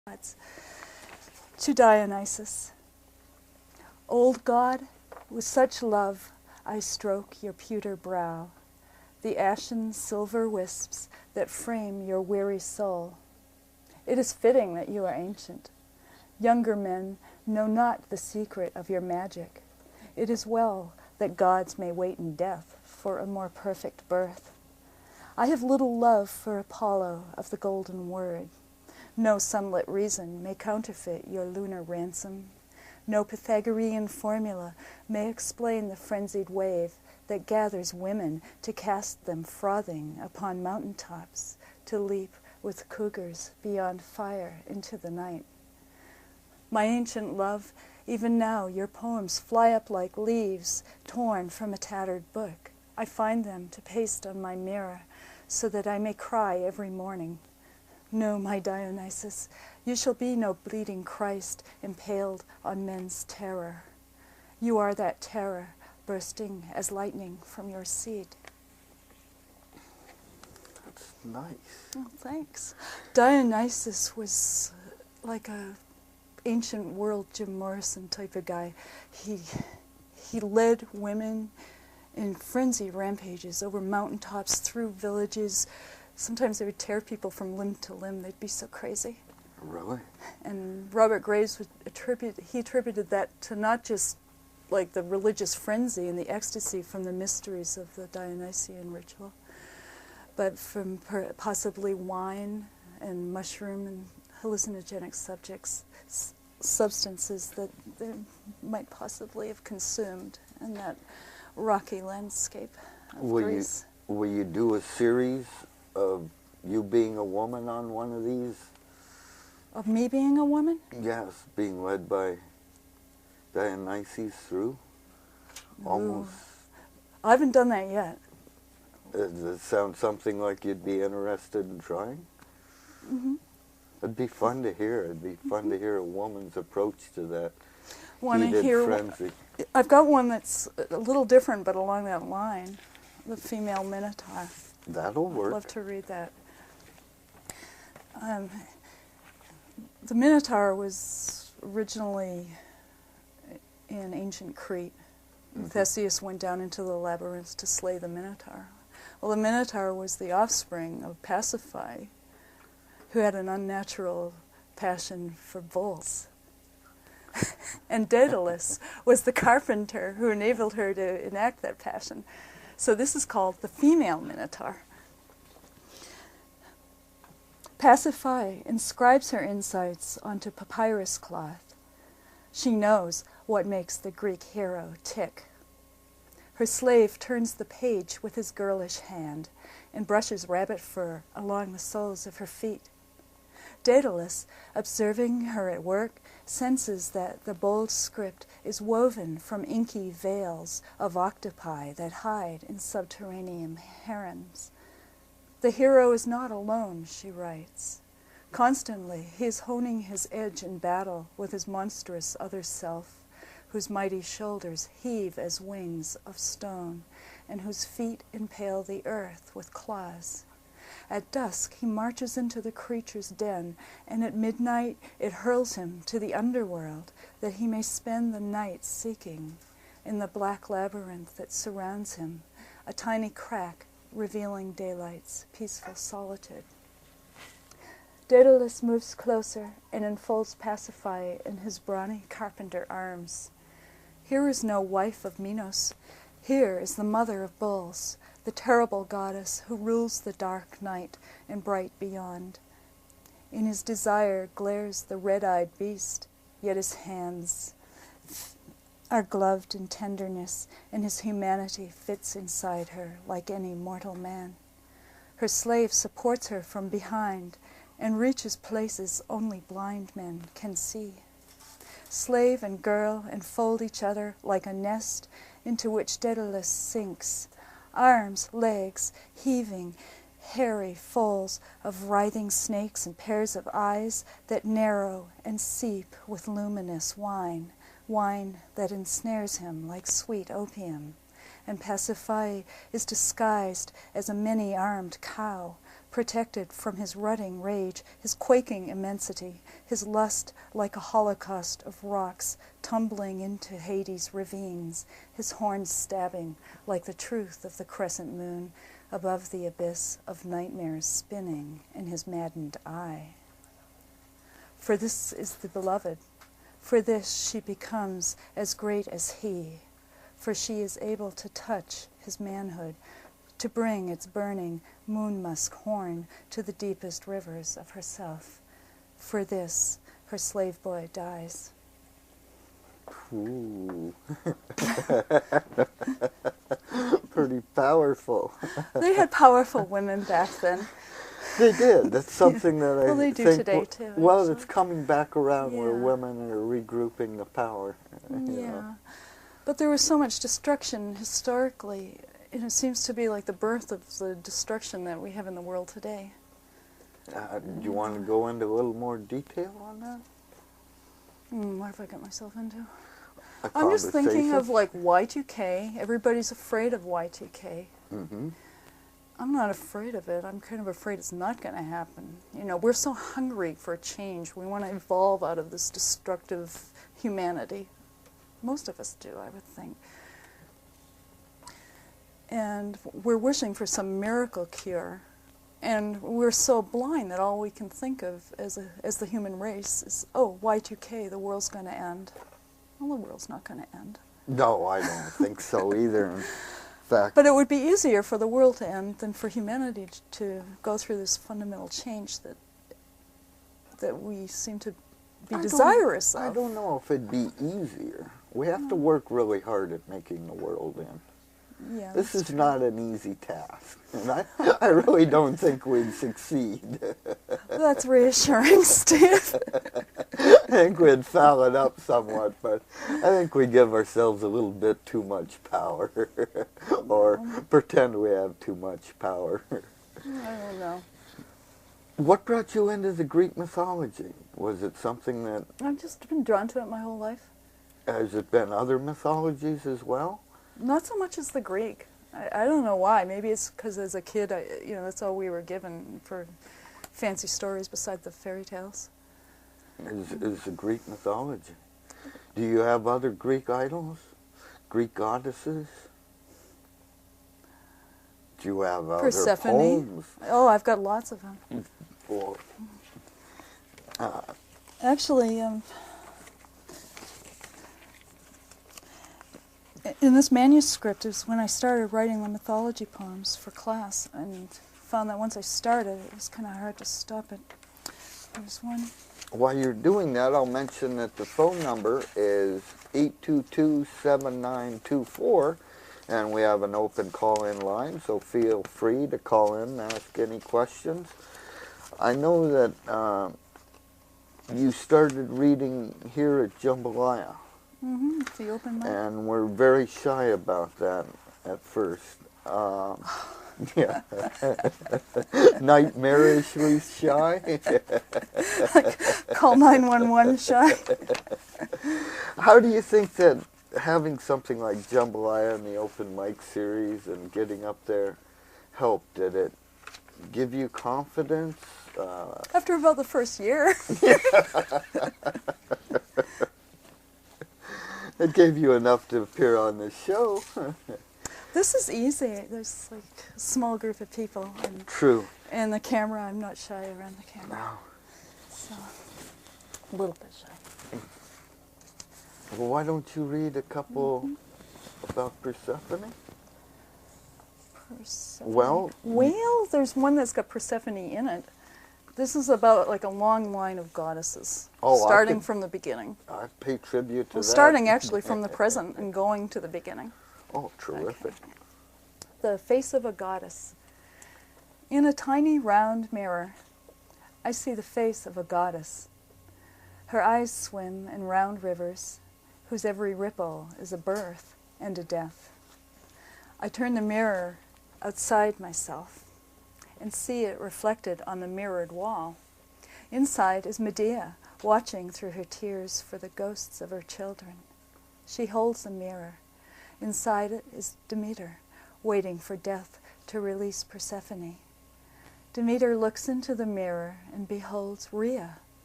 gods. To Dionysus. Old god, with such love I stroke your pewter brow, the ashen silver wisps that frame your weary soul. It is fitting that you are ancient. Younger men know not the secret of your magic. It is well that gods may wait in death for a more perfect birth. I have little love for Apollo of the golden word. No sunlit reason may counterfeit your lunar ransom. No Pythagorean formula may explain the frenzied wave that gathers women to cast them frothing upon mountaintops, to leap with cougars beyond fire into the night. My ancient love, even now your poems fly up like leaves torn from a tattered book. I find them to paste on my mirror so that I may cry every morning. No, my Dionysus, you shall be no bleeding Christ impaled on men's terror. You are that terror bursting as lightning from your seed. That's nice. Oh, thanks. Dionysus was like a ancient world Jim Morrison type of guy. He led women in frenzy rampages over mountaintops, through villages. Sometimes they would tear people from limb to limb. They'd be so crazy. Really? And Robert Graves would attributed that to not just like the religious frenzy and the ecstasy from the mysteries of the Dionysian ritual, but from possibly wine and mushroom and hallucinogenic substances that they might possibly have consumed in that rocky landscape of Greece. Will you do a series of you being a woman on one of these? Of me being a woman? Yes, being led by Dionysus through? Almost. I haven't done that yet. Does it sound something like you'd be interested in trying? Mm-hmm. It'd be fun to hear. It'd be fun to hear a woman's approach to that Wanna heated frenzy. I've got one that's a little different, but along that line. The female minotaur. That'll work. I'd love to read that. The minotaur was originally in ancient Crete. Mm-hmm. Theseus went down into the labyrinth to slay the minotaur. Well, the minotaur was the offspring of Pasiphae, who had an unnatural passion for bulls. And Daedalus was the carpenter who enabled her to enact that passion. So this is called the female minotaur. Pasiphae inscribes her insights onto papyrus cloth. She knows what makes the Greek hero tick. Her slave turns the page with his girlish hand and brushes rabbit fur along the soles of her feet. Daedalus, observing her at work, senses that the bold script is woven from inky veils of octopi that hide in subterranean harems. The hero is not alone, she writes. Constantly, he is honing his edge in battle with his monstrous other self, whose mighty shoulders heave as wings of stone, and whose feet impale the earth with claws. At dusk, he marches into the creature's den, and at midnight it hurls him to the underworld, that he may spend the night seeking in the black labyrinth that surrounds him, a tiny crack revealing daylight's peaceful solitude. Daedalus moves closer and enfolds Pasiphae in his brawny carpenter arms. Here is no wife of Minos. Here is the mother of bulls, the terrible goddess who rules the dark night and bright beyond. In his desire glares the red-eyed beast, yet his hands are gloved in tenderness, and his humanity fits inside her like any mortal man. Her slave supports her from behind and reaches places only blind men can see. Slave and girl enfold each other like a nest into which Daedalus sinks, arms, legs, heaving, hairy folds of writhing snakes and pairs of eyes that narrow and seep with luminous wine, wine that ensnares him like sweet opium. And Pasiphae is disguised as a many-armed cow, protected from his rutting rage, his quaking immensity, his lust like a holocaust of rocks tumbling into Hades' ravines, his horns stabbing like the truth of the crescent moon above the abyss of nightmares spinning in his maddened eye. For this is the beloved. For this she becomes as great as he. For she is able to touch his manhood, to bring its burning moon-musk horn to the deepest rivers of herself. For this, her slave boy dies. Ooh. Pretty powerful. They had powerful women back then. They did. That's something that I Well, they do think today, too, Well, actually. it's coming back around where Yeah. women are regrouping the power. you Yeah. know. But there was so much destruction historically. It seems to be like the birth of the destruction that we have in the world today. Do you want to go into a little more detail on that? What have I got myself into? A I'm just thinking conversation? of like Y2K. Everybody's afraid of Y2K. Mm-hmm. I'm not afraid of it. I'm kind of afraid it's not going to happen. You know, we're so hungry for change. We want to evolve out of this destructive humanity. Most of us do, I would think. And we're wishing for some miracle cure. And we're so blind that all we can think of as the human race is, oh, Y2K, the world's going to end. Well, the world's not going to end. No, I don't think so either. In fact, But it would be easier for the world to end than for humanity to go through this fundamental change that we seem to be desirous of. I don't know if it'd be easier. We have to work really hard at making the world end. Yeah, This that's is true. not an easy task, and I really don't think we'd succeed. That's reassuring, Steve. I think we'd foul it up somewhat, but I think we give ourselves a little bit too much power, or pretend we have too much power. I don't know. What brought you into the Greek mythology? Was it something that, I've just been drawn to it my whole life. has it been other mythologies as well? Not so much as the Greek. I don't know why. Maybe it's because as a kid, that's all we were given for fancy stories beside the fairy tales. Is the Greek mythology. Do you have other Greek idols? Greek goddesses? Do you have other Persephone. poems? Oh, I've got lots of them. Or, Actually, in this manuscript is when I started writing my mythology poems for class, and found that once I started, it was kind of hard to stop it. There's one. while you're doing that, I'll mention that the phone number is 822-7924, and we have an open call-in line, so feel free to call in and ask any questions. I know that you started reading here at Jambalaya. Mm-hmm. The open mic. And we're very shy about that at first. Yeah. Nightmarishly shy. Call 911 shy. How do you think that having something like Jambalaya and the open mic series and getting up there helped? Did it give you confidence? After about the first year. It gave you enough to appear on the show. This is easy. There's like a small group of people, True. and the camera, I'm not shy around the camera. Wow. So, a little bit shy. Well, why don't you read a couple about Persephone? Persephone. Well, There's one that's got Persephone in it. This is about like a long line of goddesses, Oh, starting from the beginning. I pay tribute to Well, that. starting actually from the present and going to the beginning. Oh, terrific. Okay. The face of a goddess. In a tiny round mirror, I see the face of a goddess. Her eyes swim in round rivers, whose every ripple is a birth and a death. I turn the mirror outside myself and see it reflected on the mirrored wall. Inside is Medea, watching through her tears for the ghosts of her children. She holds the mirror. Inside it is Demeter, waiting for death to release Persephone. Demeter looks into the mirror and beholds Rhea.